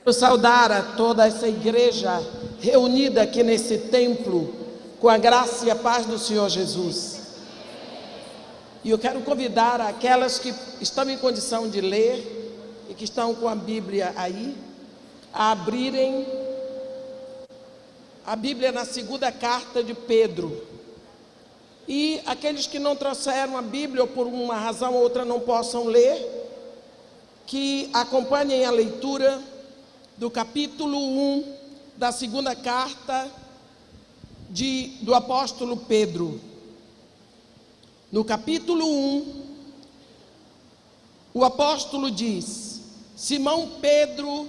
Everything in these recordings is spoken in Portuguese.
Quero saudar a toda essa igreja reunida aqui nesse templo, com a graça e a paz do Senhor Jesus. E eu quero convidar aquelas que estão em condição de ler e que estão com a Bíblia aí, a abrirem a Bíblia na segunda carta de Pedro. E aqueles que não trouxeram a Bíblia ou por uma razão ou outra não possam ler, que acompanhem a leitura do capítulo 1 da segunda carta do apóstolo Pedro. No capítulo 1, o apóstolo diz: Simão Pedro,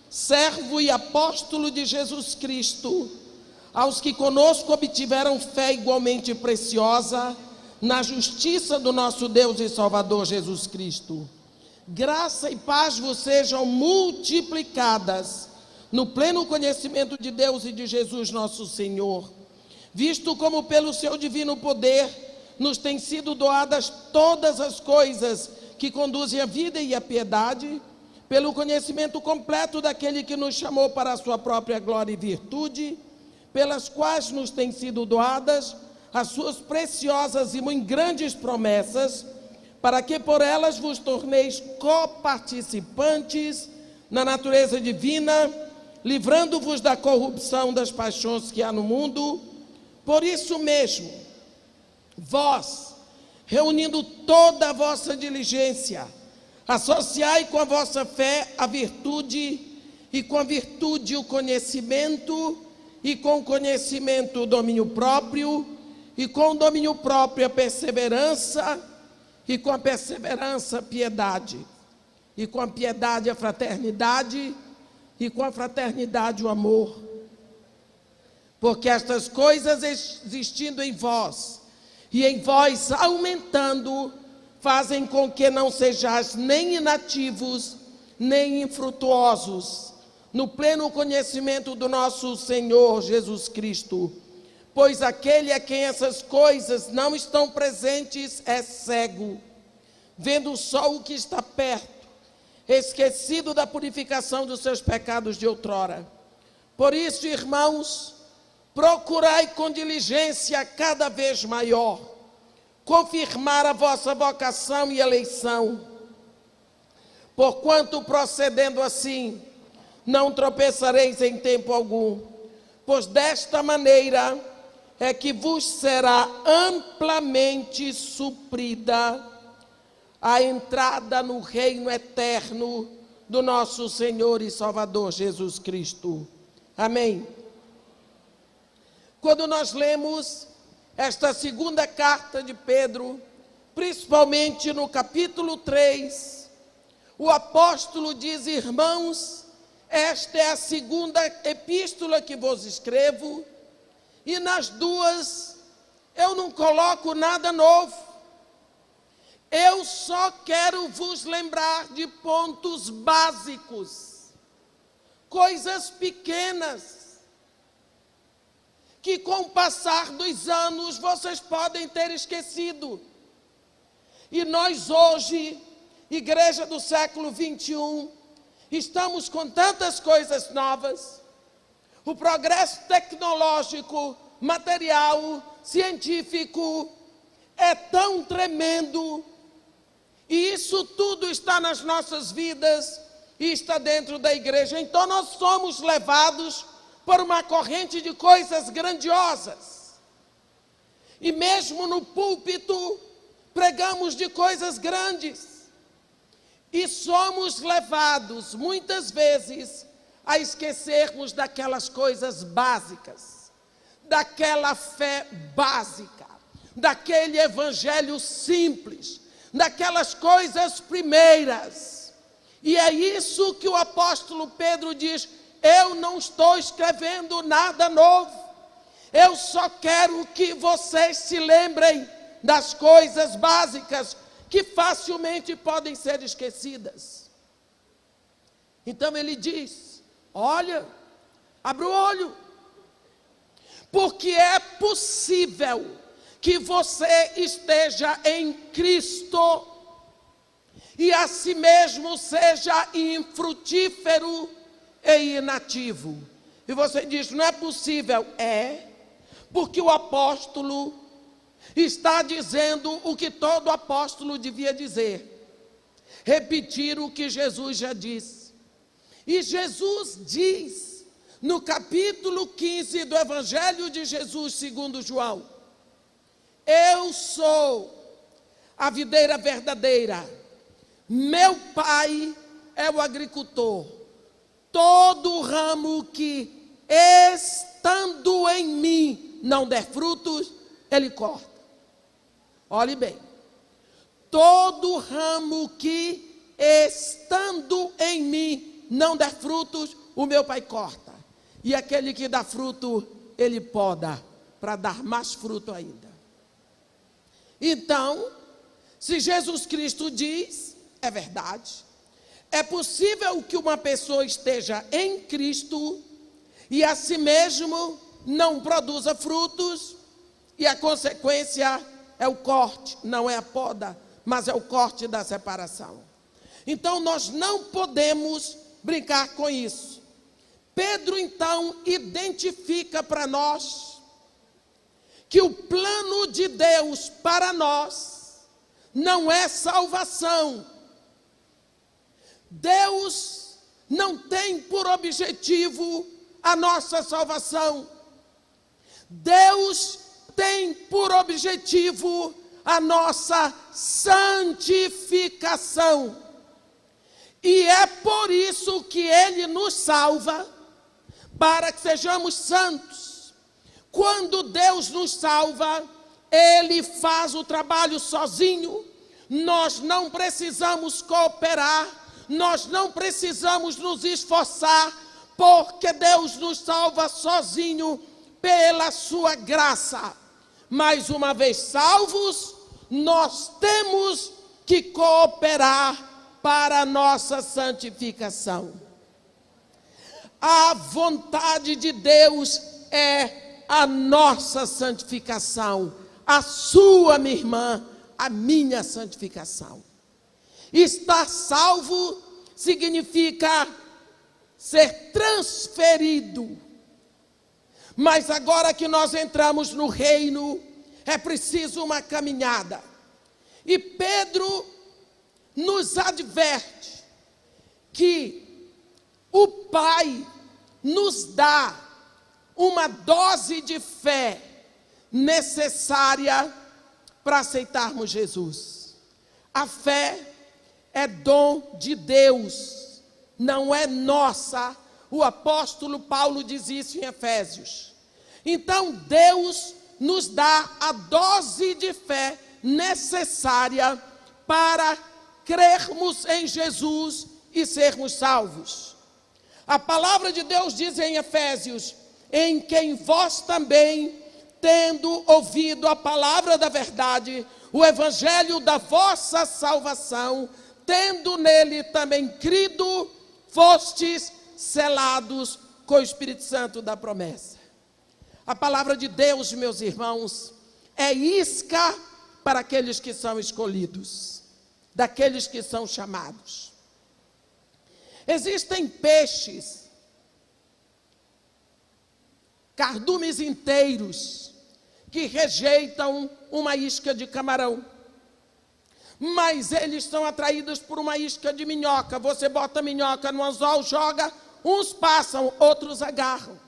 servo e apóstolo de Jesus Cristo, aos que conosco obtiveram fé igualmente preciosa na justiça do nosso Deus e Salvador Jesus Cristo. Graça e paz vos sejam multiplicadas no pleno conhecimento de Deus e de Jesus nosso Senhor, visto como pelo seu divino poder nos têm sido doadas todas as coisas que conduzem à vida e à piedade, pelo conhecimento completo daquele que nos chamou para a sua própria glória e virtude, pelas quais nos têm sido doadas as suas preciosas e muito grandes promessas, para que por elas vos torneis coparticipantes na natureza divina, livrando-vos da corrupção das paixões que há no mundo. Por isso mesmo, vós, reunindo toda a vossa diligência, associai com a vossa fé a virtude, e com a virtude o conhecimento, e com o conhecimento o domínio próprio, e com o domínio próprio a perseverança, e com a perseverança a piedade, e com a piedade a fraternidade, e com a fraternidade o amor. Porque estas coisas existindo em vós, e em vós aumentando, fazem com que não sejais nem inativos, nem infrutuosos, no pleno conhecimento do nosso Senhor Jesus Cristo. Pois aquele a quem essas coisas não estão presentes é cego, vendo só o que está perto, esquecido da purificação dos seus pecados de outrora. Por isso, irmãos, procurai com diligência cada vez maior confirmar a vossa vocação e eleição, porquanto procedendo assim, não tropeçareis em tempo algum, pois desta maneira é que vos será amplamente suprida a entrada no reino eterno do nosso Senhor e Salvador Jesus Cristo. Amém. Quando nós lemos esta segunda carta de Pedro, principalmente no capítulo 3, o apóstolo diz: irmãos, esta é a segunda epístola que vos escrevo, e nas duas eu não coloco nada novo. Eu só quero vos lembrar de pontos básicos, coisas pequenas, que com o passar dos anos vocês podem ter esquecido. E nós hoje, igreja do século 21, estamos com tantas coisas novas. O progresso tecnológico, material, científico é tão tremendo, e isso tudo está nas nossas vidas e está dentro da igreja. Então nós somos levados por uma corrente de coisas grandiosas, e mesmo no púlpito pregamos de coisas grandes, e somos levados muitas vezes a esquecermos daquelas coisas básicas, daquela fé básica, daquele evangelho simples, daquelas coisas primeiras. E é isso que o apóstolo Pedro diz: eu não estou escrevendo nada novo, eu só quero que vocês se lembrem das coisas básicas que facilmente podem ser esquecidas. Então ele diz: olha, abre o olho, porque é possível que você esteja em Cristo e a si mesmo seja infrutífero e inativo. E você diz, não é possível. É, porque o apóstolo está dizendo o que todo apóstolo devia dizer. Repetir o que Jesus já disse. E Jesus diz, no capítulo 15 do Evangelho de Jesus, segundo João, eu sou a videira verdadeira, meu Pai é o agricultor. Todo ramo que, estando em mim, não der frutos, ele corta. Olhe bem. Todo ramo que, estando em mim, não der frutos, o meu Pai corta. E aquele que dá fruto, ele poda, para dar mais fruto ainda. Então, se Jesus Cristo diz, é verdade. É possível que uma pessoa esteja em Cristo e a si mesmo não produza frutos, e a consequência é o corte, não é a poda, mas é o corte da separação. Então nós não podemos brincar com isso. Pedro então identifica para nós que o plano de Deus para nós não é salvação. Deus não tem por objetivo a nossa salvação. Deus tem por objetivo a nossa santificação. E é por isso que Ele nos salva, para que sejamos santos. Quando Deus nos salva, Ele faz o trabalho sozinho. Nós não precisamos cooperar, nós não precisamos nos esforçar, porque Deus nos salva sozinho pela sua graça. Mais uma vez salvos, nós temos que cooperar para a nossa santificação. A vontade de Deus é a nossa santificação, a sua, minha irmã, a minha santificação. Estar salvo significa ser transferido. Mas agora que nós entramos no reino, é preciso uma caminhada. E Pedro nos adverte que o Pai nos dá uma dose de fé necessária para aceitarmos Jesus. A fé é dom de Deus, não é nossa. O apóstolo Paulo diz isso em Efésios. Então Deus nos dá a dose de fé necessária para crermos em Jesus e sermos salvos. A palavra de Deus diz em Efésios, em quem vós também, tendo ouvido a palavra da verdade, o evangelho da vossa salvação, tendo nele também crido, fostes selados com o Espírito Santo da promessa. A palavra de Deus, meus irmãos, é isca para aqueles que são escolhidos, daqueles que são chamados. Existem peixes, cardumes inteiros, que rejeitam uma isca de camarão, mas eles são atraídos por uma isca de minhoca. Você bota minhoca no anzol, joga, uns passam, outros agarram.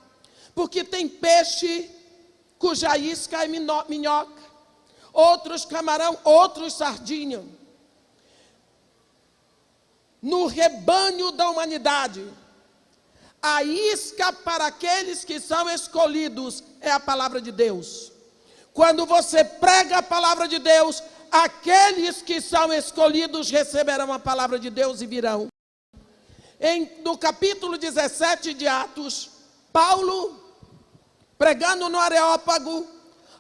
Porque tem peixe cuja isca é minhoca, outros camarão, outros sardinha. No rebanho da humanidade, a isca para aqueles que são escolhidos é a palavra de Deus. Quando você prega a palavra de Deus, aqueles que são escolhidos receberão a palavra de Deus e virão. No capítulo 17 de Atos, Paulo, pregando no Areópago,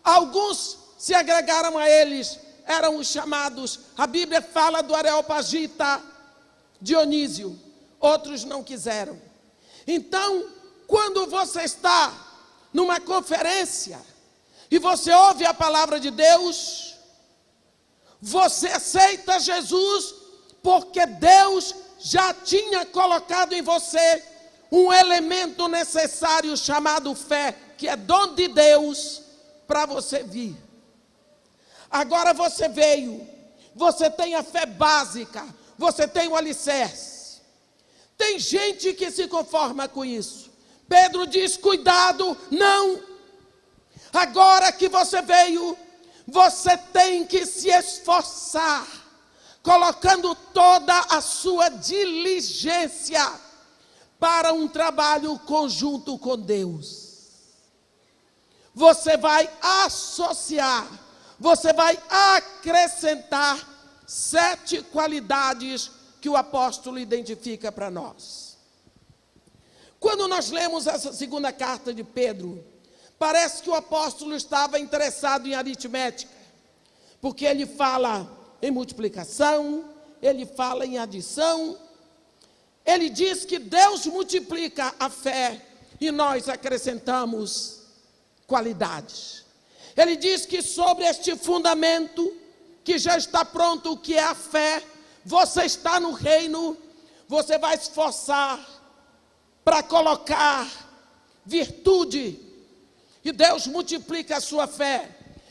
alguns se agregaram a eles, eram os chamados. A Bíblia fala do Areopagita Dionísio, outros não quiseram. Então, quando você está numa conferência e você ouve a palavra de Deus, você aceita Jesus porque Deus já tinha colocado em você um elemento necessário chamado fé, que é dom de Deus, para você vir. Agora você veio, você tem a fé básica, você tem o alicerce. Tem gente que se conforma com isso. Pedro diz: cuidado, não. Agora que você veio, você tem que se esforçar, colocando toda a sua diligência para um trabalho conjunto com Deus. Você vai associar, você vai acrescentar 7 qualidades que o apóstolo identifica para nós. Quando nós lemos essa segunda carta de Pedro, parece que o apóstolo estava interessado em aritmética, porque ele fala em multiplicação, ele fala em adição, ele diz que Deus multiplica a fé e nós acrescentamos qualidades. Ele diz que sobre este fundamento, que já está pronto, o que é a fé, você está no reino, você vai se esforçar para colocar virtude, e Deus multiplica a sua fé.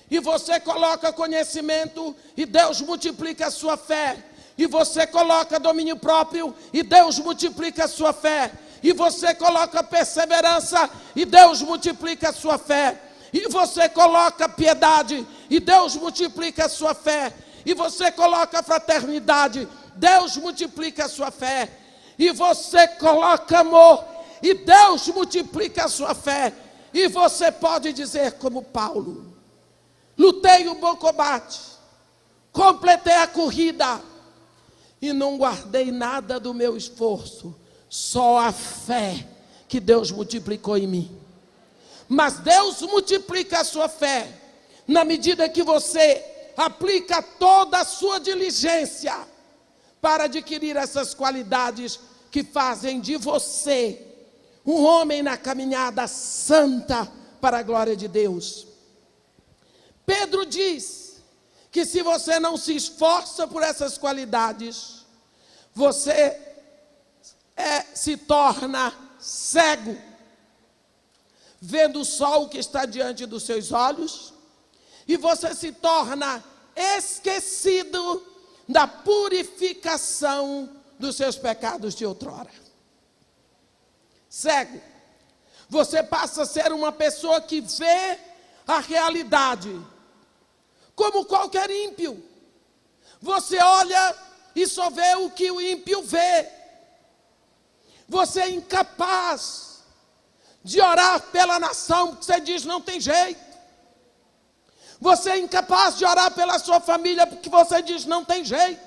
E você coloca conhecimento, e Deus multiplica a sua fé. E você coloca domínio próprio, e Deus multiplica a sua fé. E você coloca perseverança, e Deus multiplica a sua fé. E você coloca piedade, e Deus multiplica a sua fé. E você coloca fraternidade, Deus multiplica a sua fé. E você coloca amor, e Deus multiplica a sua fé. E você pode dizer como Paulo: lutei o bom combate, completei a corrida, e não guardei nada do meu esforço, só a fé que Deus multiplicou em mim. Mas Deus multiplica a sua fé na medida que você aplica toda a sua diligência para adquirir essas qualidades que fazem de você um homem na caminhada santa para a glória de Deus. Pedro diz que se você não se esforça por essas qualidades, você se torna cego, vendo o sol que está diante dos seus olhos, e você se torna esquecido da purificação dos seus pecados de outrora. Cego. Você passa a ser uma pessoa que vê a realidade como qualquer ímpio. Você olha e só vê o que o ímpio vê. Você é incapaz de orar pela nação, porque você diz: não tem jeito. Você é incapaz de orar pela sua família, porque você diz: não tem jeito.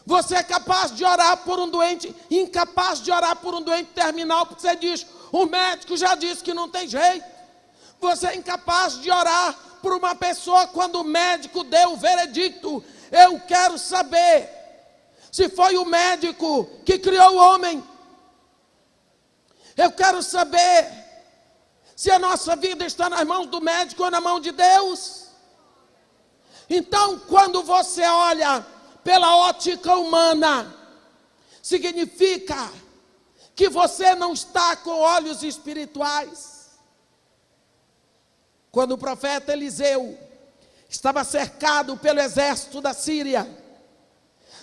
Você é capaz de orar por um doente, incapaz de orar por um doente terminal, porque você diz: o médico já disse que não tem jeito. Você é incapaz de orar por uma pessoa quando o médico deu o veredicto. Eu quero saber se foi o médico que criou o homem. Eu quero saber se a nossa vida está nas mãos do médico ou na mão de Deus. Então, quando você olha pela ótica humana, significa que você não está com olhos espirituais. Quando o profeta Eliseu estava cercado pelo exército da Síria,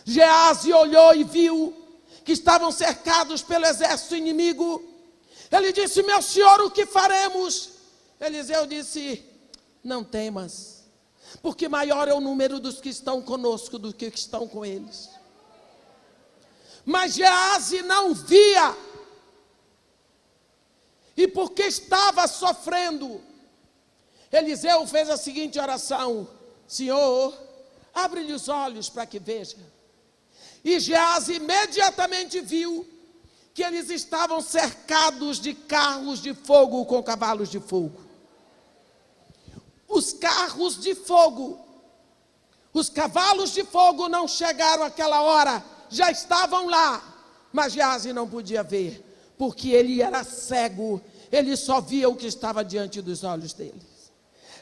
Geazi olhou e viu que estavam cercados pelo exército inimigo. Ele disse: meu senhor, o que faremos? Eliseu disse: não temas, porque maior é o número dos que estão conosco do que estão com eles. Mas Geazi não via, e porque estava sofrendo, Eliseu fez a seguinte oração: Senhor, abre-lhe os olhos para que veja. E Geazi imediatamente viu que eles estavam cercados de carros de fogo com cavalos de fogo. Os carros de fogo, os cavalos de fogo não chegaram àquela hora, já estavam lá, mas Geazi não podia ver, porque ele era cego, ele só via o que estava diante dos olhos dele.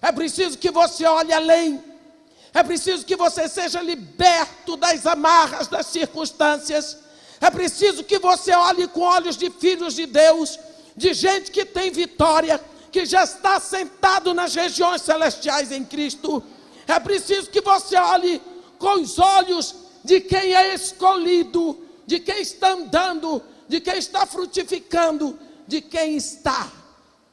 É preciso que você olhe além, é preciso que você seja liberto das amarras das circunstâncias, É preciso que você olhe com olhos de filhos de Deus, de gente que tem vitória, que já está sentado nas regiões celestiais em Cristo. É preciso que você olhe com os olhos de quem é escolhido, de quem está andando, de quem está frutificando, de quem está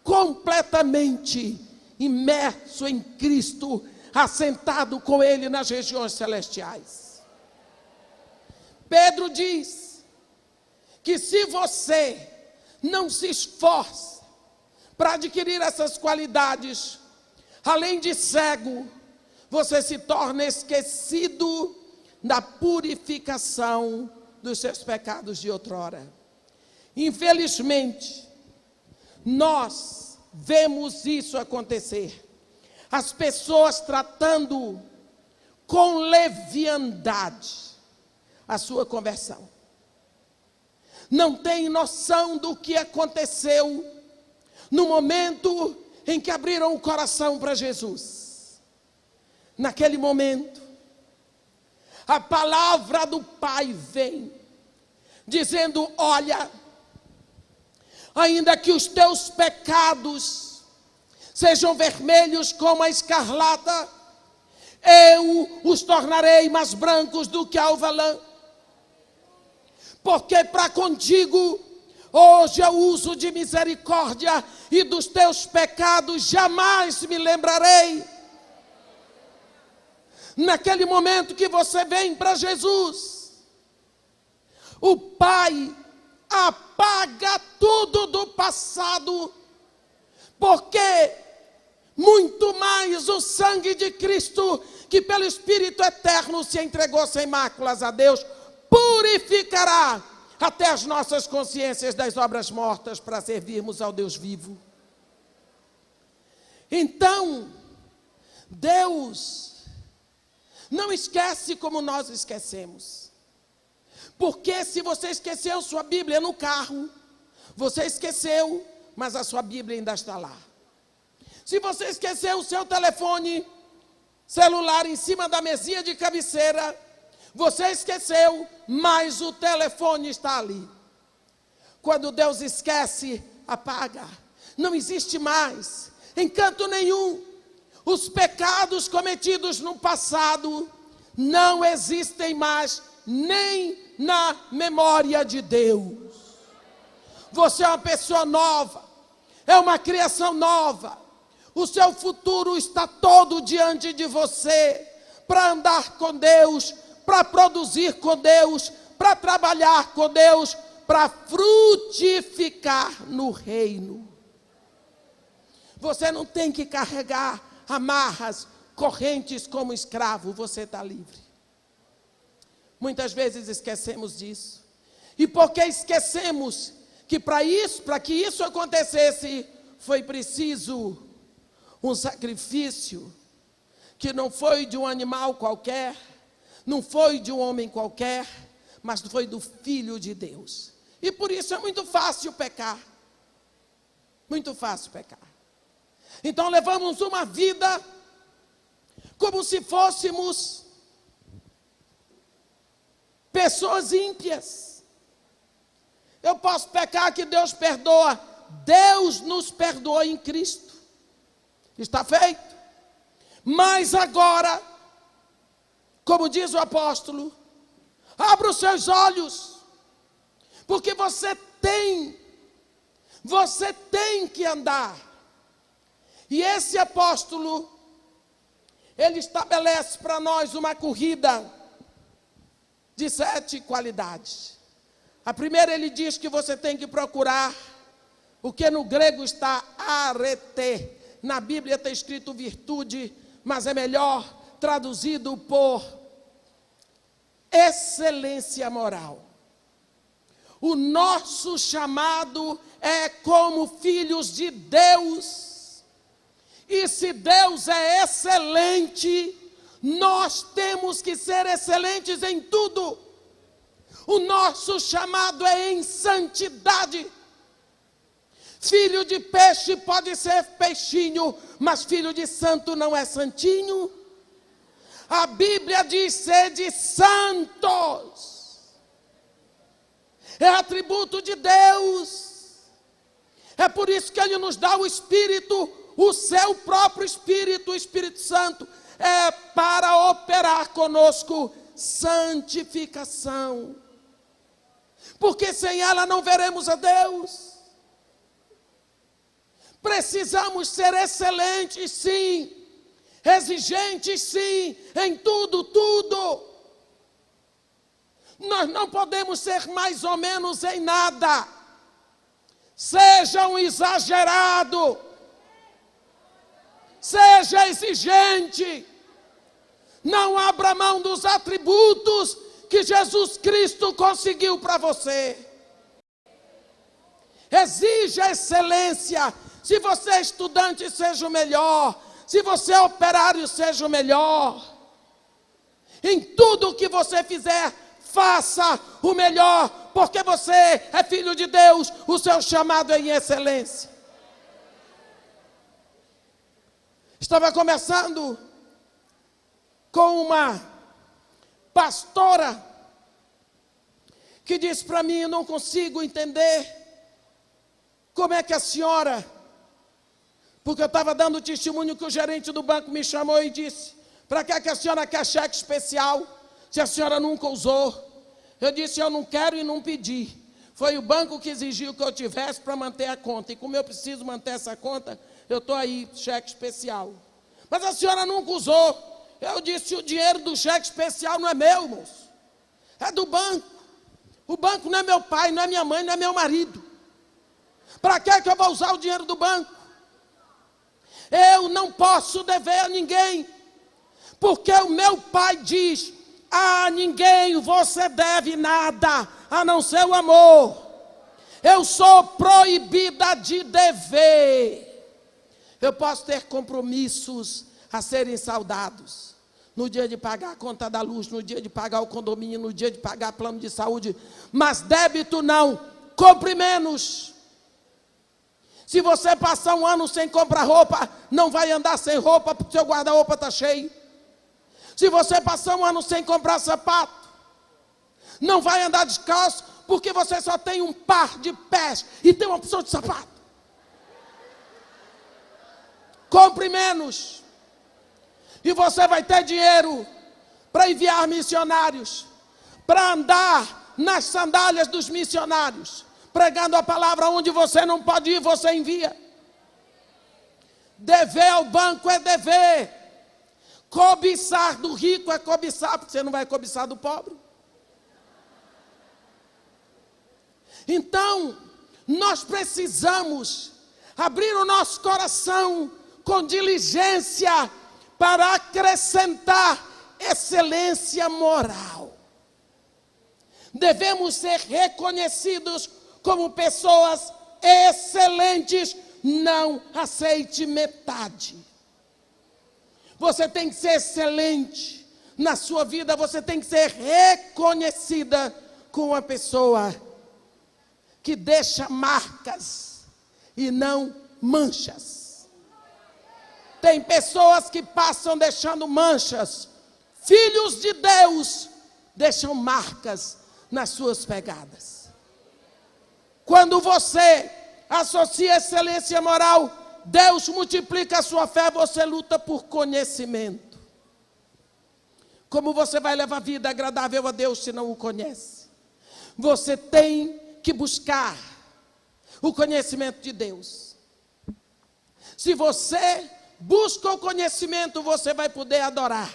completamente imerso em Cristo, assentado com Ele nas regiões celestiais. Pedro diz que se você não se esforça para adquirir essas qualidades, além de cego, você se torna esquecido da purificação dos seus pecados de outrora. Infelizmente, nós vemos isso acontecer. As pessoas tratando com leviandade a sua conversão. Não tem noção do que aconteceu no momento em que abriram o coração para Jesus. Naquele momento, a palavra do Pai vem, dizendo: olha, ainda que os teus pecados sejam vermelhos como a escarlata, eu os tornarei mais brancos do que a alva lã. Porque para contigo hoje eu uso de misericórdia, e dos teus pecados jamais me lembrarei. Naquele momento que você vem para Jesus, o Pai apaga tudo do passado, porque muito mais o sangue de Cristo, que pelo Espírito eterno se entregou sem máculas a Deus, purificará até as nossas consciências das obras mortas, para servirmos ao Deus vivo. Então, Deus não esquece como nós esquecemos. Porque se você esqueceu sua Bíblia no carro, você esqueceu, mas a sua Bíblia ainda está lá. Se você esqueceu o seu telefone celular em cima da mesinha de cabeceira, você esqueceu, mas o telefone está ali. Quando Deus esquece, apaga. Não existe mais encanto nenhum. Os pecados cometidos no passado não existem mais, nem na memória de Deus. Você é uma pessoa nova, é uma criação nova. O seu futuro está todo diante de você, para andar com Deus, para produzir com Deus, para trabalhar com Deus, para frutificar no reino. Você não tem que carregar amarras, correntes como escravo, você está livre. Muitas vezes esquecemos disso. E porque esquecemos que para que isso acontecesse, foi preciso um sacrifício, que não foi de um animal qualquer, não foi de um homem qualquer, mas foi do Filho de Deus. E por isso é muito fácil pecar. Muito fácil pecar. Então levamos uma vida como se fôssemos pessoas ímpias. Eu posso pecar que Deus perdoa. Deus nos perdoou em Cristo. Está feito. Mas agora, como diz o apóstolo, abra os seus olhos, porque você tem que andar. E esse apóstolo, ele estabelece para nós uma corrida de 7 qualidades. A primeira, ele diz que você tem que procurar o que no grego está arete. Na Bíblia está escrito virtude, mas é melhor traduzido por excelência moral. O nosso chamado é como filhos de Deus. E se Deus é excelente, nós temos que ser excelentes em tudo. O nosso chamado é em santidade. Filho de peixe pode ser peixinho, mas filho de santo não é santinho. A Bíblia diz: sede santos. é atributo de Deus. É por isso que Ele nos dá o Espírito, o seu próprio Espírito, o Espírito Santo, é para operar conosco santificação. Porque sem ela não veremos a Deus. Precisamos ser excelentes, sim. Exigentes, sim, em tudo. Nós não podemos ser mais ou menos em nada. Seja um exagerado. Seja exigente. Não abra mão dos atributos que Jesus Cristo conseguiu para você. Exija excelência. Se você é estudante, seja o melhor. Se você é operário, seja o melhor. Em tudo que você fizer, faça o melhor, porque você é filho de Deus, o seu chamado é em excelência. Estava conversando com uma pastora que disse para mim: eu não consigo entender como é que a senhora, porque eu estava dando testemunho que o gerente do banco me chamou e disse: para que a senhora quer cheque especial, se a senhora nunca usou? Eu disse: eu não quero e não pedi. Foi o banco que exigiu que eu tivesse para manter a conta, e como eu preciso manter essa conta, eu estou aí, cheque especial. Mas a senhora nunca usou. Eu disse: o dinheiro do cheque especial não é meu, moço, é do banco. O banco não é meu pai, não é minha mãe, não é meu marido. Para que eu vou usar o dinheiro do banco? Eu não posso dever a ninguém, porque o meu pai diz: a ninguém você deve nada, a não ser o amor. Eu sou proibida de dever. Eu posso ter compromissos a serem saudados. No dia de pagar a conta da luz, no dia de pagar o condomínio, no dia de pagar plano de saúde. Mas débito não, compre menos. Se você passar um ano sem comprar roupa, não vai andar sem roupa, porque seu guarda-roupa está cheio. Se você passar um ano sem comprar sapato, não vai andar descalço, porque você só tem um par de pés e tem uma opção de sapato. Compre menos. E você vai ter dinheiro para enviar missionários, para andar nas sandálias dos missionários, pregando a palavra onde você não pode ir, você envia. Dever ao banco é dever. Cobiçar do rico é cobiçar, porque você não vai cobiçar do pobre. Então, nós precisamos abrir o nosso coração com diligência para acrescentar excelência moral. Devemos ser reconhecidos como pessoas excelentes. Não aceite metade. Você tem que ser excelente na sua vida. Você tem que ser reconhecida como uma pessoa que deixa marcas e não manchas. Tem pessoas que passam deixando manchas. Filhos de Deus deixam marcas nas suas pegadas. Quando você associa excelência moral, Deus multiplica a sua fé, você luta por conhecimento. Como você vai levar a vida agradável a Deus se não o conhece? Você tem que buscar o conhecimento de Deus. Se você busca o conhecimento, você vai poder adorar.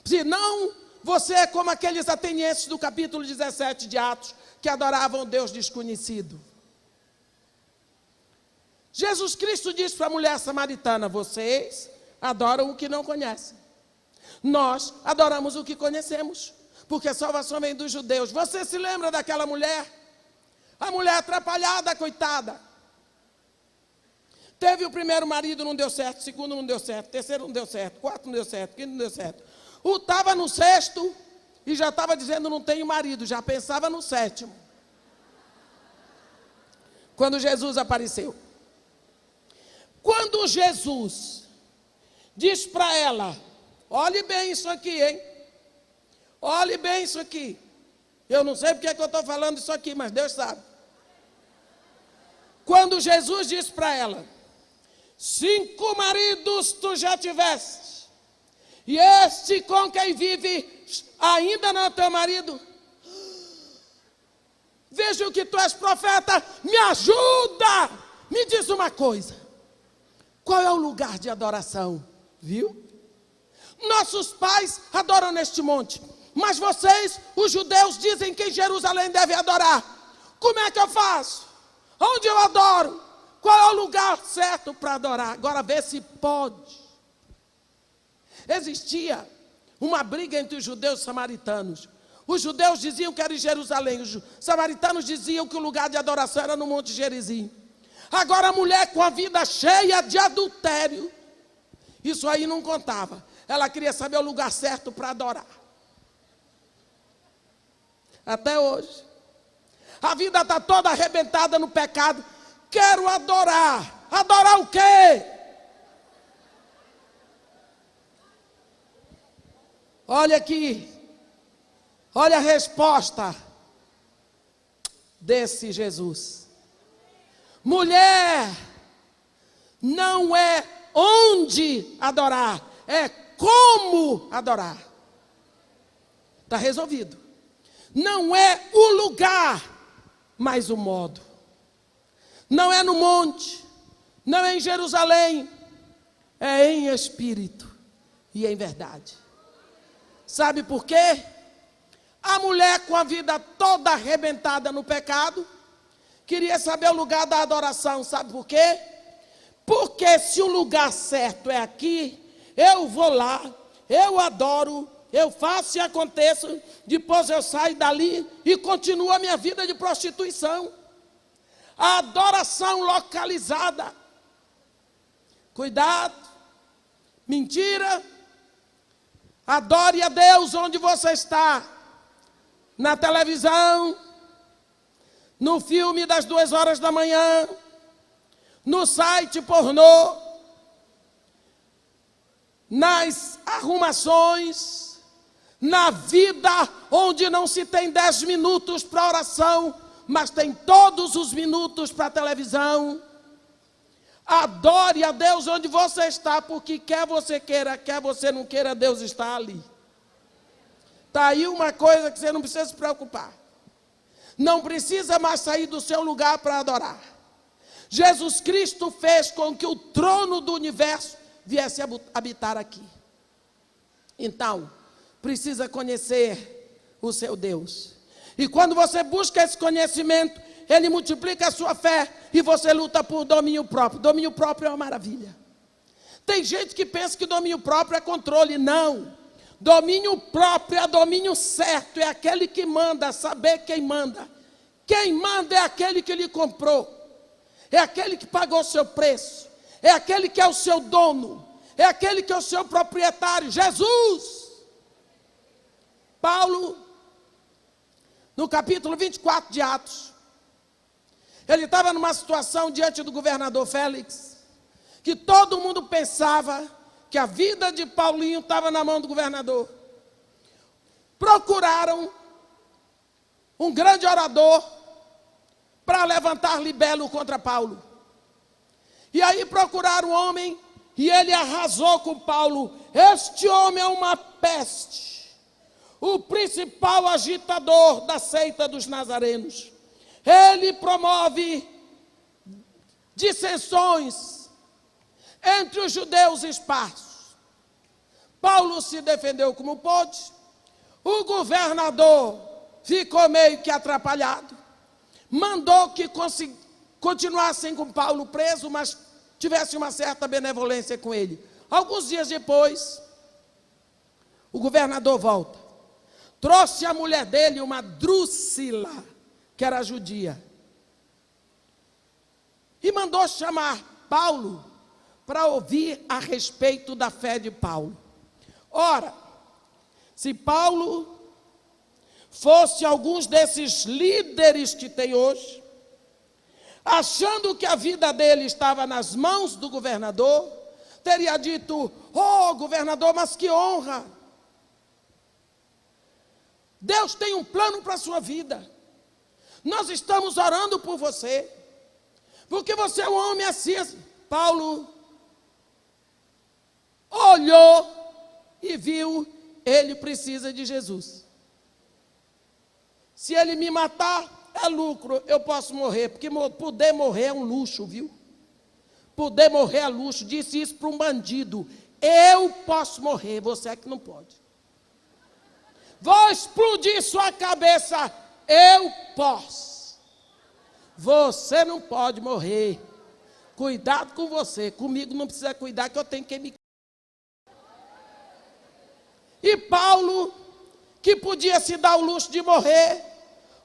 Senão, você é como aqueles atenienses do capítulo 17 de Atos, que adoravam o Deus desconhecido. Jesus Cristo disse para a mulher samaritana: vocês adoram o que não conhecem. Nós adoramos o que conhecemos, porque a salvação vem dos judeus. Você se lembra daquela mulher? A mulher atrapalhada, coitada. Teve o primeiro marido, não deu certo. O segundo não deu certo. O terceiro não deu certo. O quarto não deu certo. O quinto não deu certo. O estava no sexto e já estava dizendo: não tenho marido. Já pensava no sétimo. Quando Jesus apareceu. Quando Jesus diz para ela: olhe bem isso aqui, hein? Olhe bem isso aqui. Eu não sei porque que eu estou falando isso aqui, mas Deus sabe. Quando Jesus disse para ela: 5 maridos tu já tiveste, e este com quem vive ainda não é teu marido. Vejo que tu és profeta, me ajuda, me diz uma coisa, qual é o lugar de adoração? Viu? Nossos pais adoram neste monte, mas vocês, os judeus, dizem que em Jerusalém deve adorar. Como é que eu faço? Onde eu adoro? Qual é o lugar certo para adorar? Agora vê se pode. Existia uma briga entre os judeus e os samaritanos. Os judeus diziam que era em Jerusalém, os samaritanos diziam que o lugar de adoração era no Monte Gerizim. Agora a mulher com a vida cheia de adultério, isso aí não contava. Ela queria saber o lugar certo para adorar. Até hoje. A vida está toda arrebentada no pecado. Quero adorar. Adorar o quê? Olha aqui. Olha a resposta desse Jesus. Mulher, não é onde adorar, é como adorar. Está resolvido. Não é o lugar, mas o modo. Não é no monte, não é em Jerusalém, é em espírito e em verdade. Sabe por quê? A mulher com a vida toda arrebentada no pecado, queria saber o lugar da adoração. Sabe por quê? Porque se o lugar certo é aqui, eu vou lá, eu adoro, eu faço e aconteço, depois eu saio dali e continuo a minha vida de prostituição. A adoração localizada. Cuidado, mentira. Adore a Deus onde você está. Na televisão, no filme das 2 horas da manhã, no site pornô, nas arrumações, na vida onde não se tem 10 minutos para oração, mas tem todos os minutos para televisão. Adore a Deus onde você está, porque quer você queira, quer você não queira, Deus está ali. Está aí uma coisa que você não precisa se preocupar. Não precisa mais sair do seu lugar para adorar. Jesus Cristo fez com que o trono do universo viesse a habitar aqui. Então, precisa conhecer o seu Deus. E quando você busca esse conhecimento, Ele multiplica a sua fé e você luta por domínio próprio. Domínio próprio é uma maravilha. Tem gente que pensa que domínio próprio é controle. Não. Domínio próprio é domínio certo, é aquele que manda, saber quem manda. Quem manda é aquele que lhe comprou, é aquele que pagou o seu preço, é aquele que é o seu dono, é aquele que é o seu proprietário, Jesus. Paulo, no capítulo 24 de Atos, ele estava numa situação diante do governador Félix, que todo mundo pensava que a vida de Paulinho estava na mão do governador. Procuraram um grande orador para levantar libelo contra Paulo. E aí procuraram um homem e ele arrasou com Paulo. Este homem é uma peste, o principal agitador da seita dos nazarenos. Ele promove dissensões entre os judeus esparsos. Paulo se defendeu como pôde. O governador ficou meio que atrapalhado. Mandou que continuassem com Paulo preso, mas tivesse uma certa benevolência com ele. Alguns dias depois, o governador volta. Trouxe a mulher dele, uma Drúcila, que era judia. E mandou chamar Paulo para ouvir a respeito da fé de Paulo. Ora, se Paulo fosse alguns desses líderes que tem hoje, achando que a vida dele estava nas mãos do governador, teria dito: oh, governador, mas que honra! Deus tem um plano para a sua vida. Nós estamos orando por você, porque você é um homem assim. Paulo olhou e viu, ele precisa de Jesus. Se ele me matar, é lucro, eu posso morrer, porque poder morrer é um luxo, viu? Poder morrer é luxo. Disse isso para um bandido: eu posso morrer, você é que não pode. Vou explodir sua cabeça, eu posso. Você não pode morrer. Cuidado com você, comigo não precisa cuidar, que eu tenho que me... E Paulo, que podia se dar o luxo de morrer,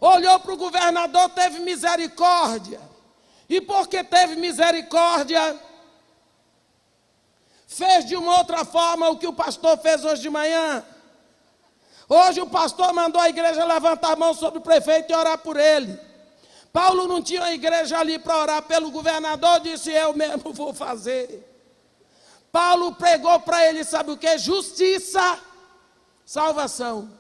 olhou para o governador, teve misericórdia. E porque teve misericórdia, fez de uma outra forma o que o pastor fez hoje de manhã. Hoje o pastor mandou a igreja levantar a mão sobre o prefeito e orar por ele. Paulo não tinha uma igreja ali para orar pelo governador, disse: eu mesmo vou fazer. Paulo pregou para ele, sabe o que? Justiça, salvação.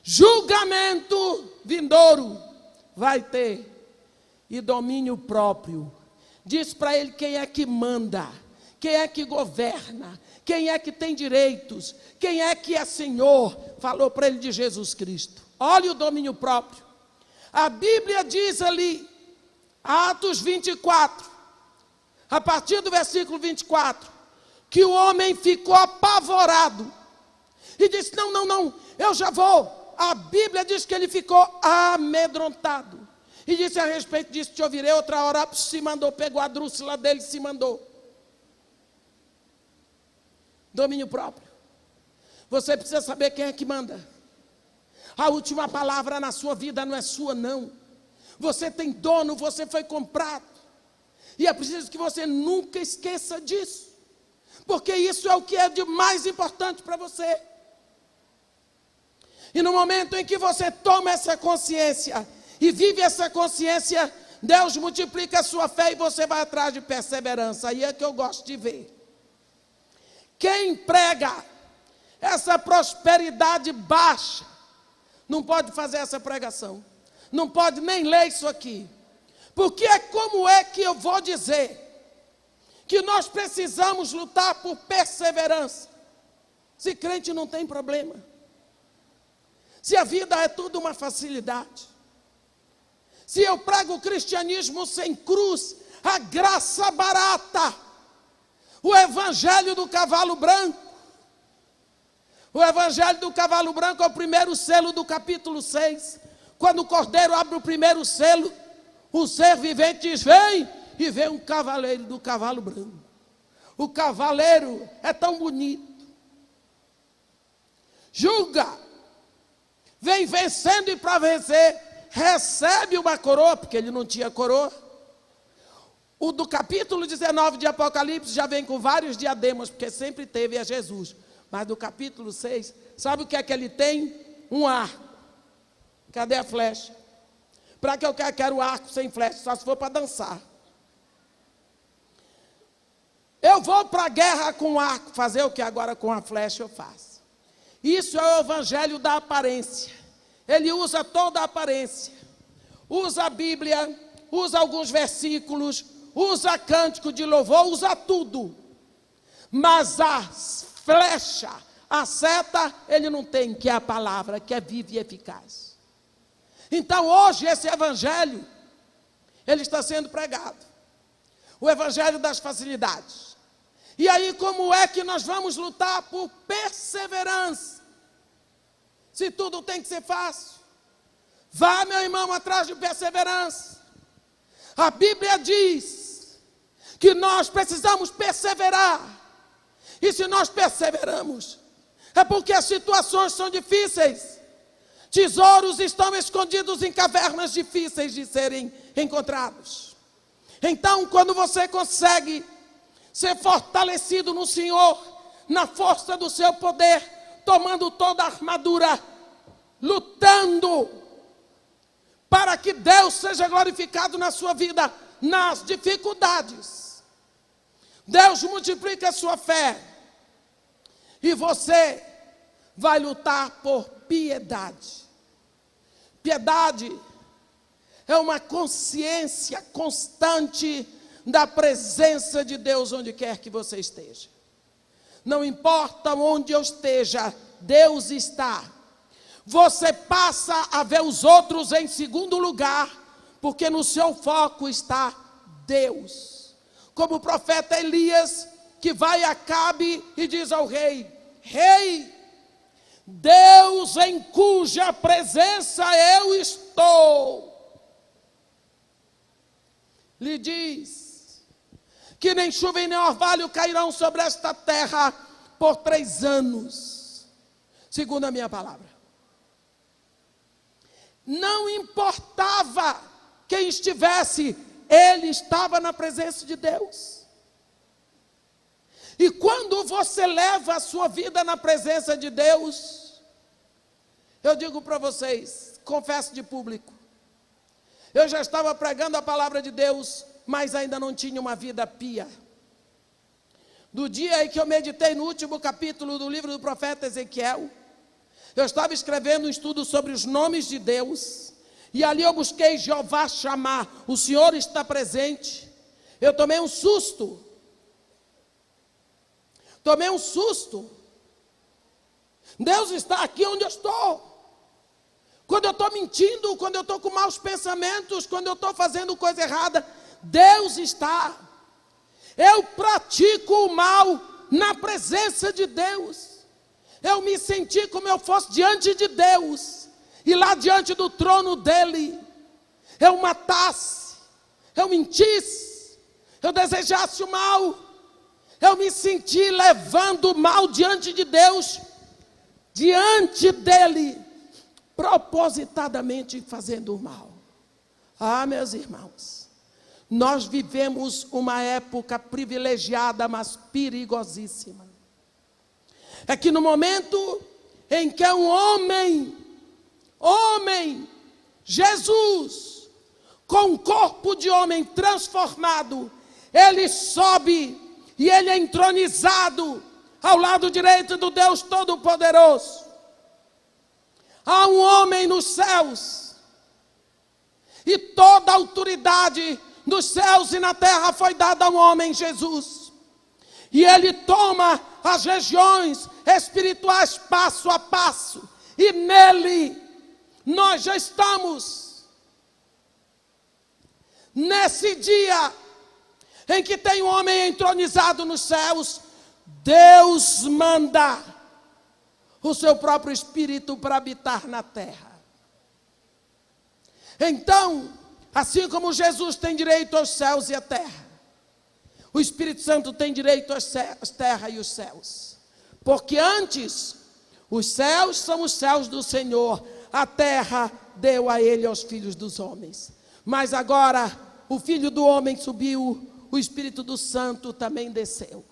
Julgamento vindouro vai ter. E domínio próprio. Diz para ele quem é que manda, quem é que governa, quem é que tem direitos, quem é que é Senhor. Falou para ele de Jesus Cristo. Olha o domínio próprio. A Bíblia diz ali, Atos 24, a partir do versículo 24, que o homem ficou apavorado e disse: não, eu já vou. A Bíblia diz que ele ficou amedrontado. E disse a respeito disso: te ouvirei outra hora. Se mandou, pegou a drúxula dele e se mandou. Domínio próprio. Você precisa saber quem é que manda. A última palavra na sua vida não é sua, não. Você tem dono, você foi comprado. E é preciso que você nunca esqueça disso. Porque isso é o que é de mais importante para você. E no momento em que você toma essa consciência e vive essa consciência, Deus multiplica a sua fé e você vai atrás de perseverança. Aí é que eu gosto de ver. Quem prega essa prosperidade baixa, não pode fazer essa pregação. Não pode nem ler isso aqui. Porque como é que eu vou dizer que nós precisamos lutar por perseverança, se crente não tem problema? Se a vida é tudo uma facilidade? Se eu prego o cristianismo sem cruz, a graça barata, o evangelho do cavalo branco. O evangelho do cavalo branco é o primeiro selo do capítulo 6. Quando o cordeiro abre o primeiro selo, o ser vivente diz: vem, e vem um cavaleiro do cavalo branco. O cavaleiro é tão bonito. Julga, vem vencendo, e para vencer recebe uma coroa, porque ele não tinha coroa. O do capítulo 19 de Apocalipse já vem com vários diademas, porque sempre teve a Jesus. Mas do capítulo 6, sabe o que é que ele tem? Um arco. Cadê a flecha? Para que eu quero o arco sem flecha? Só se for para dançar. Eu vou para a guerra com o arco, fazer o que agora com a flecha eu faço. Isso é o evangelho da aparência. Ele usa toda a aparência. Usa a Bíblia, usa alguns versículos, usa cântico de louvor, usa tudo. Mas a flecha, a seta, ele não tem, que é a palavra, que é viva e eficaz. Então hoje esse evangelho, ele está sendo pregado. O evangelho das facilidades. E aí como é que nós vamos lutar por perseverança? Se tudo tem que ser fácil. Vá, meu irmão, atrás de perseverança. A Bíblia diz que nós precisamos perseverar. E se nós perseveramos, é porque as situações são difíceis. Tesouros estão escondidos em cavernas difíceis de serem encontrados. Então, quando você consegue ser fortalecido no Senhor, na força do seu poder, tomando toda a armadura, lutando para que Deus seja glorificado na sua vida, nas dificuldades, Deus multiplica a sua fé, e você vai lutar por piedade. Piedade é uma consciência constante da presença de Deus onde quer que você esteja. Não importa onde eu esteja, Deus está. Você passa a ver os outros em segundo lugar, porque no seu foco está Deus. Como o profeta Elias, que vai a Acabe e diz ao rei: Rei, Deus em cuja presença eu estou, lhe diz que nem chuva e nem orvalho cairão sobre esta terra por 3 anos, segundo a minha palavra. Não importava quem estivesse, ele estava na presença de Deus. E quando você leva a sua vida na presença de Deus, eu digo para vocês, confesso de público, eu já estava pregando a palavra de Deus, mas ainda não tinha uma vida pia. Do dia em que eu meditei no último capítulo do livro do profeta Ezequiel, eu estava escrevendo um estudo sobre os nomes de Deus, e ali eu busquei Jeová chamar, o Senhor está presente. Eu tomei um susto. Deus está aqui onde eu estou. Quando eu estou mentindo, quando eu estou com maus pensamentos, quando eu estou fazendo coisa errada, Deus está. Eu pratico o mal na presença de Deus. Eu me senti como eu fosse diante de Deus, e lá diante do trono dele, eu matasse, eu mentisse, eu desejasse o mal, eu me senti levando o mal diante de Deus, diante dele, propositadamente fazendo o mal. Ah, meus irmãos, nós vivemos uma época privilegiada, mas perigosíssima. É que no momento em que um homem, Jesus, com um corpo de homem transformado, ele sobe e ele é entronizado ao lado direito do Deus Todo-Poderoso. Há um homem nos céus, e toda a autoridade nos céus e na terra foi dada a um homem, Jesus. E ele toma as regiões espirituais passo a passo, e nele nós já estamos. Nesse dia em que tem um homem entronizado nos céus, Deus manda o seu próprio Espírito para habitar na terra. Então, assim como Jesus tem direito aos céus e à terra, o Espírito Santo tem direito às terras e os céus. Porque antes, os céus são os céus do Senhor, a terra deu a ele aos filhos dos homens. Mas agora, o Filho do Homem subiu, o Espírito do Santo também desceu.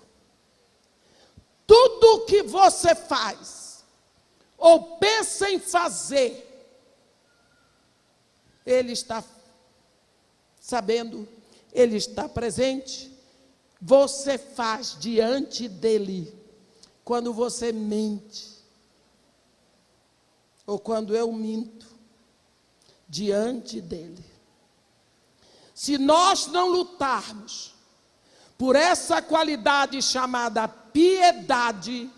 Tudo o que você faz, ou pensa em fazer, Ele está sabendo, Ele está presente. Você faz diante dEle. Quando você mente, ou quando eu minto, diante dEle. Se nós não lutarmos por essa qualidade chamada piedade,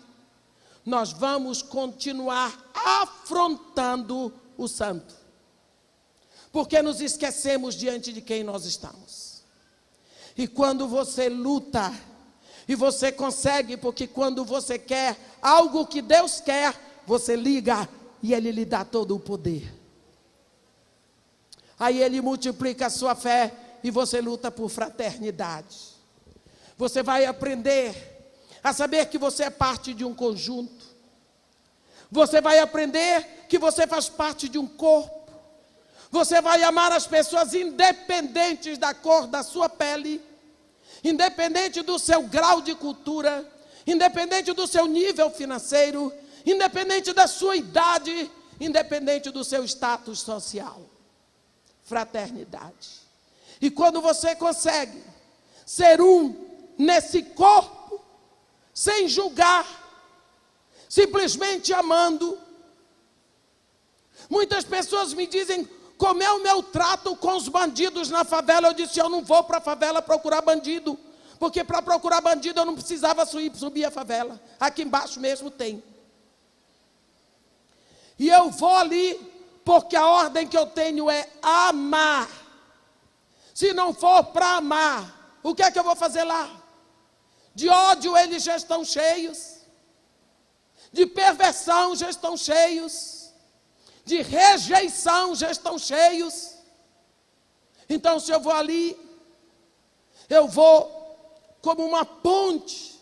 nós vamos continuar afrontando o santo, porque nos esquecemos diante de quem nós estamos. E quando você luta, e você consegue, porque quando você quer algo que Deus quer, você liga e Ele lhe dá todo o poder. Aí Ele multiplica a sua fé e você luta por fraternidade. Você vai aprender a saber que você é parte de um conjunto. Você vai aprender que você faz parte de um corpo. Você vai amar as pessoas independentes da cor da sua pele, independente do seu grau de cultura, independente do seu nível financeiro, independente da sua idade, independente do seu status social. Fraternidade. E quando você consegue ser um nesse corpo, sem julgar, simplesmente amando. Muitas pessoas me dizem, como é o meu trato com os bandidos na favela? Eu disse, eu não vou para a favela procurar bandido, porque para procurar bandido eu não precisava subir a favela. Aqui embaixo mesmo tem. E eu vou ali porque a ordem que eu tenho é amar. Se não for para amar, o que é que eu vou fazer lá? De ódio eles já estão cheios, de perversão já estão cheios, de rejeição já estão cheios. Então, se eu vou ali, eu vou como uma ponte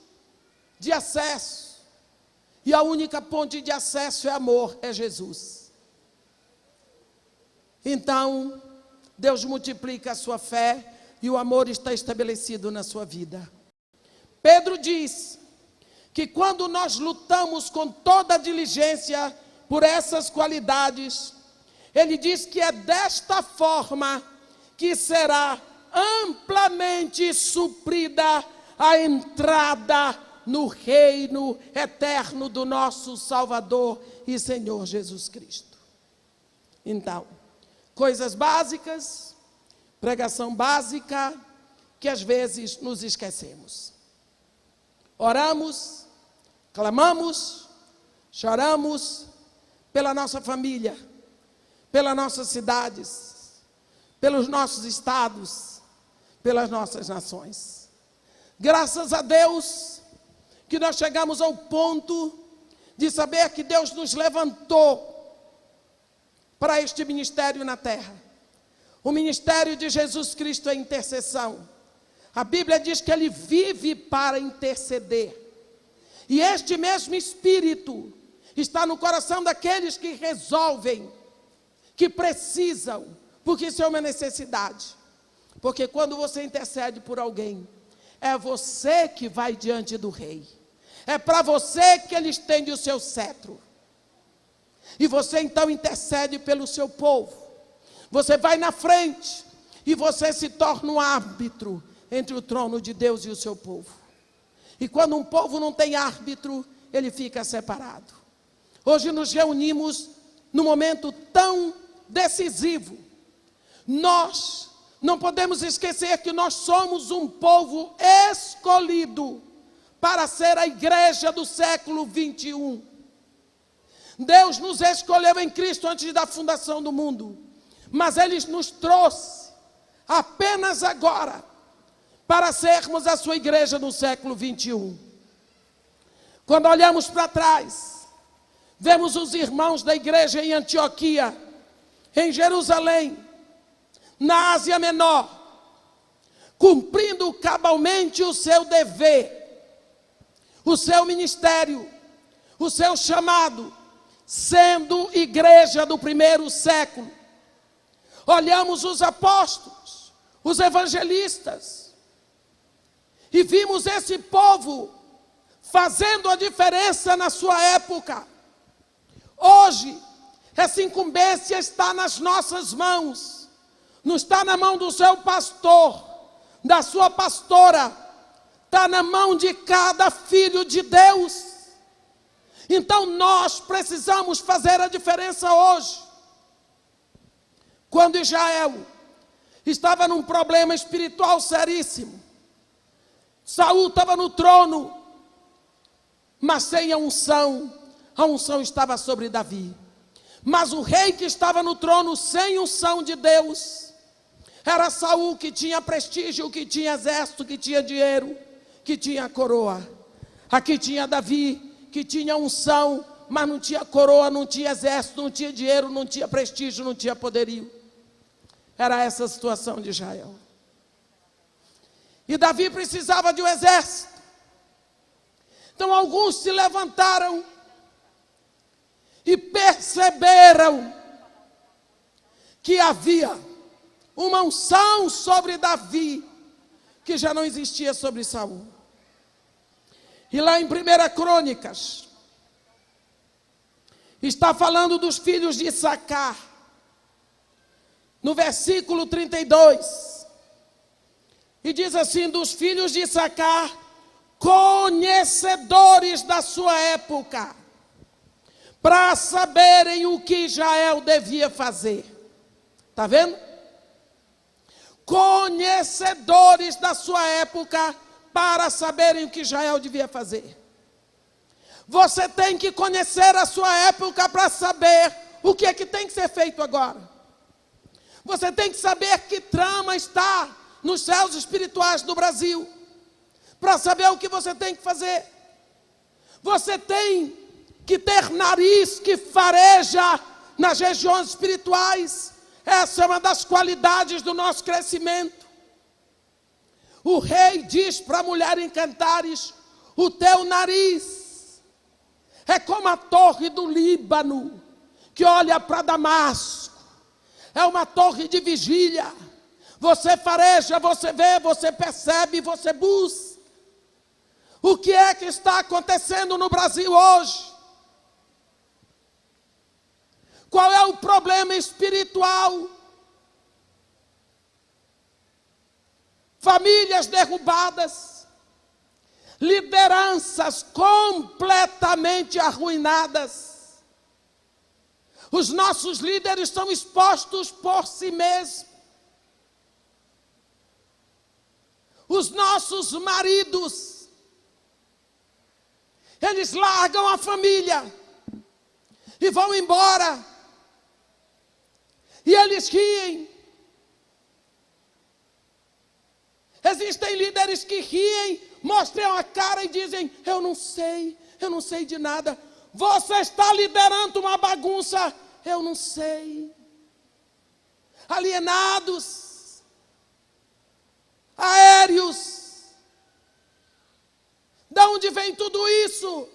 de acesso, e a única ponte de acesso é amor, é Jesus. Então, Deus multiplica a sua fé e o amor está estabelecido na sua vida. Pedro diz que quando nós lutamos com toda a diligência por essas qualidades, ele diz que é desta forma que será amplamente suprida a entrada no reino eterno do nosso Salvador e Senhor Jesus Cristo. Então, coisas básicas, pregação básica, que às vezes nos esquecemos. Oramos, clamamos, choramos pela nossa família, pelas nossas cidades, pelos nossos estados, pelas nossas nações. Graças a Deus que nós chegamos ao ponto de saber que Deus nos levantou para este ministério na terra. O ministério de Jesus Cristo é intercessão. A Bíblia diz que Ele vive para interceder. E este mesmo Espírito está no coração daqueles que resolvem, que precisam, porque isso é uma necessidade. Porque quando você intercede por alguém, é você que vai diante do rei. É para você que Ele estende o seu cetro. E você então intercede pelo seu povo. Você vai na frente e você se torna um árbitro entre o trono de Deus e o seu povo. E quando um povo não tem árbitro, ele fica separado. Hoje nos reunimos num momento tão decisivo. Nós não podemos esquecer que nós somos um povo escolhido para ser a igreja do século 21. Deus nos escolheu em Cristo antes da fundação do mundo, mas Ele nos trouxe apenas agora para sermos a sua igreja no século 21. Quando olhamos para trás, vemos os irmãos da igreja em Antioquia, em Jerusalém, na Ásia Menor, cumprindo cabalmente o seu dever, o seu ministério, o seu chamado, sendo igreja do primeiro século. Olhamos os apóstolos, os evangelistas, e vimos esse povo fazendo a diferença na sua época. Hoje, essa incumbência está nas nossas mãos, não está na mão do seu pastor, da sua pastora, está na mão de cada filho de Deus. Então nós precisamos fazer a diferença hoje. Quando Israel estava num problema espiritual seríssimo, Saul estava no trono, mas sem a unção estava sobre Davi. Mas o rei que estava no trono sem unção de Deus, era Saul, que tinha prestígio, que tinha exército, que tinha dinheiro, que tinha coroa. Aqui tinha Davi, que tinha unção, mas não tinha coroa, não tinha exército, não tinha dinheiro, não tinha prestígio, não tinha poderio. Era essa a situação de Israel. E Davi precisava de um exército. Então alguns se levantaram e perceberam que havia uma unção sobre Davi que já não existia sobre Saul. E lá em 1 Crônicas, está falando dos filhos de Issacar, no versículo 32, e diz assim: dos filhos de Issacar, conhecedores da sua época. para saberem o que Israel devia fazer. Está vendo? Conhecedores da sua época para saberem o que Israel devia fazer. Você tem que conhecer a sua época para saber o que é que tem que ser feito agora. Você tem que saber que trama está nos céus espirituais do Brasil, para saber o que você tem que fazer. Você tem que ter nariz que fareja nas regiões espirituais. Essa é uma das qualidades do nosso crescimento. O rei diz para a mulher em Cantares: o teu nariz é como a torre do Líbano, que olha para Damasco. É uma torre de vigília. Você fareja, você vê, você percebe, você busca. O que é que está acontecendo no Brasil hoje? Qual é o problema espiritual? Famílias derrubadas, lideranças completamente arruinadas. Os nossos líderes são expostos por si mesmos. Os nossos maridos, eles largam a família e vão embora. E eles riem. Existem líderes que riem, mostram a cara e dizem: eu não sei de nada. Você está liderando uma bagunça, eu não sei. Alienados, aéreos. De onde vem tudo isso?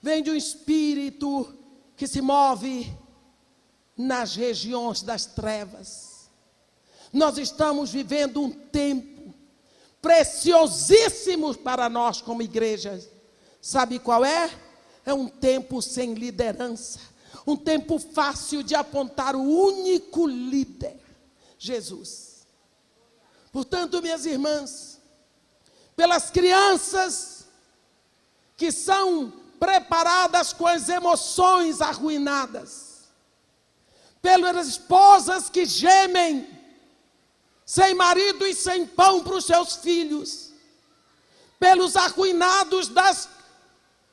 Vem de um espírito que se move nas regiões das trevas. Nós estamos vivendo um tempo preciosíssimo para nós como igreja. Sabe qual é? É um tempo sem liderança. Um tempo fácil de apontar o único líder, Jesus. Portanto, minhas irmãs, pelas crianças que são preparadas com as emoções arruinadas, pelas esposas que gemem, sem marido e sem pão para os seus filhos, pelos arruinados das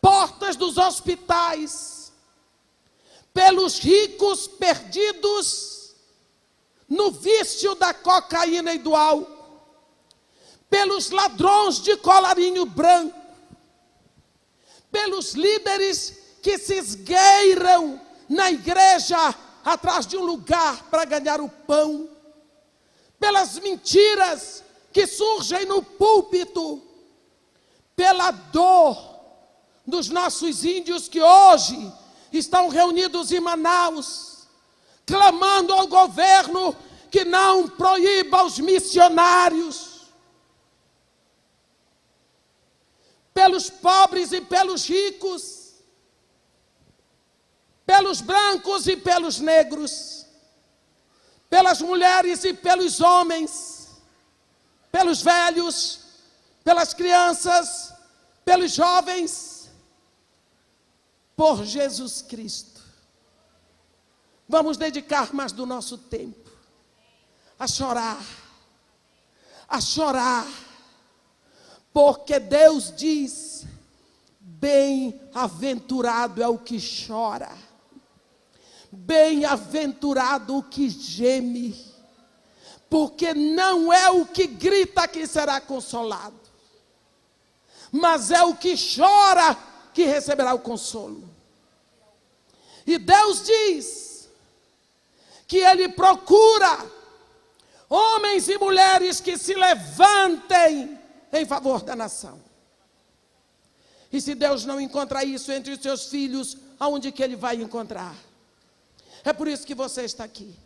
portas dos hospitais, pelos ricos perdidos no vício da cocaína e do álcool, pelos ladrões de colarinho branco, pelos líderes que se esgueiram na igreja atrás de um lugar para ganhar o pão, pelas mentiras que surgem no púlpito, pela dor dos nossos índios que hoje estão reunidos em Manaus, clamando ao governo que não proíba os missionários, pelos pobres e pelos ricos, pelos brancos e pelos negros, pelas mulheres e pelos homens, pelos velhos, pelas crianças, pelos jovens, por Jesus Cristo. Vamos dedicar mais do nosso tempo a chorar, porque Deus diz: bem-aventurado é o que chora, bem-aventurado o que geme, porque não é o que grita que será consolado, mas é o que chora que receberá o consolo. E Deus diz que Ele procura homens e mulheres que se levantem em favor da nação. E se Deus não encontrar isso entre os seus filhos, aonde que Ele vai encontrar? É por isso que você está aqui.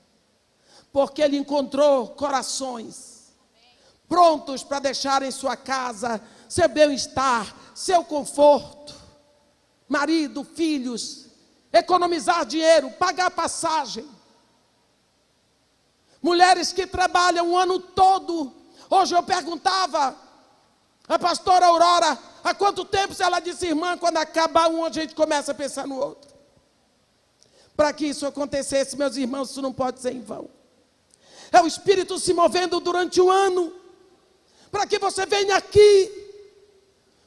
Porque Ele encontrou corações prontos para deixarem sua casa, seu bem-estar, seu conforto, marido, filhos, economizar dinheiro, pagar passagem. Mulheres que trabalham o ano todo. Hoje eu perguntava à pastora Aurora, Há quanto tempo, se ela disse, irmã, quando acabar um, a gente começa a pensar no outro. Para que isso acontecesse, meus irmãos, isso não pode ser em vão. É o Espírito se movendo durante o ano, para que você venha aqui,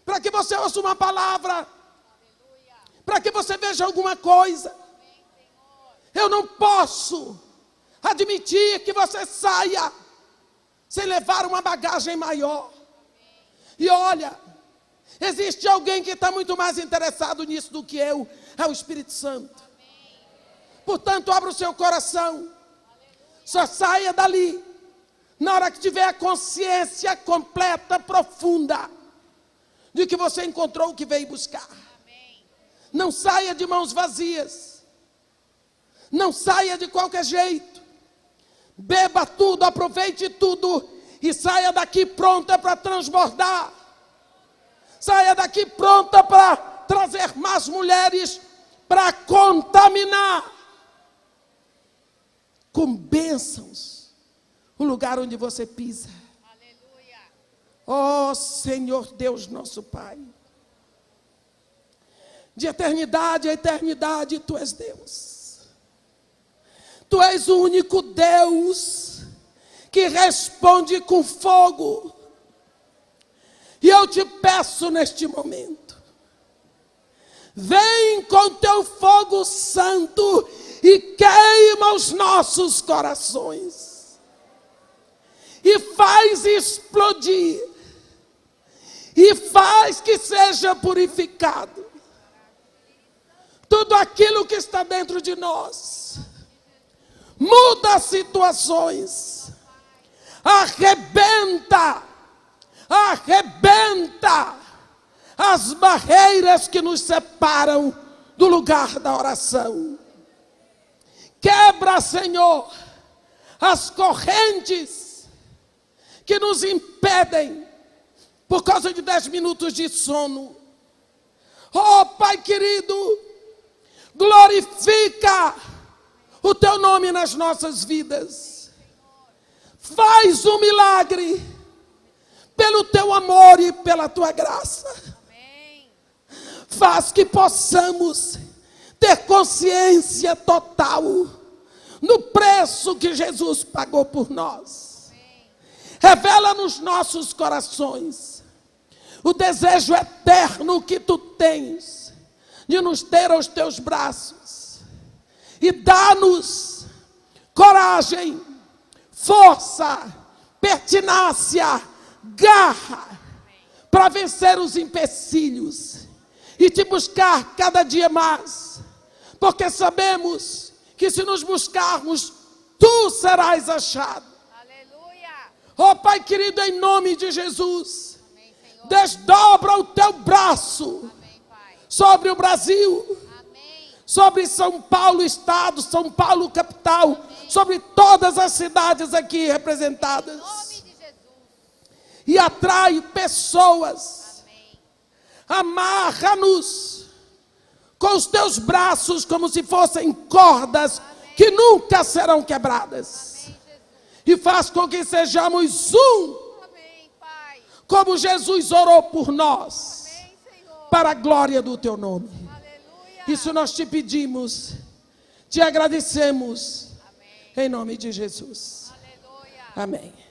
para que você ouça uma palavra, para que você veja alguma coisa. Eu não posso admitir que você saia sem levar uma bagagem maior. E olha, existe alguém que está muito mais interessado nisso do que eu, é o Espírito Santo. Portanto, abra o seu coração, só saia dali na hora que tiver a consciência completa, profunda, de que você encontrou o que veio buscar. Não saia de mãos vazias, não saia de qualquer jeito, beba tudo, aproveite tudo e saia daqui pronta para transbordar, saia daqui pronta para trazer mais mulheres, para contaminar com bênçãos o lugar onde você pisa. Aleluia. Oh Senhor Deus nosso Pai, de eternidade a eternidade Tu és Deus. Tu és o único Deus que responde com fogo. E eu te peço neste momento, vem com Teu fogo santo e queima os nossos corações. E faz explodir. E faz que seja purificado tudo aquilo que está dentro de nós. Muda as situações. Arrebenta as barreiras que nos separam do lugar da oração. Quebra, Senhor, as correntes que nos impedem por causa de 10 minutos de sono. Oh, Pai querido, glorifica o Teu nome nas nossas vidas. Faz um milagre pelo Teu amor e pela Tua graça. Faz que possamos ter consciência total no preço que Jesus pagou por nós. Revela nos nossos corações o desejo eterno que Tu tens de nos ter aos Teus braços. E dá-nos coragem, força, pertinácia, garra para vencer os empecilhos e Te buscar cada dia mais. Porque sabemos que se nos buscarmos, Tu serás achado. Aleluia. Oh Pai querido, em nome de Jesus, amém, desdobra o Teu braço, amém, Pai, sobre o Brasil, amém, sobre São Paulo Estado, São Paulo capital, amém, sobre todas as cidades aqui representadas. Em nome de Jesus. E atrai pessoas, amém, amarra-nos com os Teus braços como se fossem cordas, amém, que nunca serão quebradas. Amém, e faz com que sejamos um, amém, Pai, como Jesus orou por nós, amém, para a glória do Teu nome. Aleluia. Isso nós Te pedimos, Te agradecemos, amém, em nome de Jesus. Aleluia. Amém.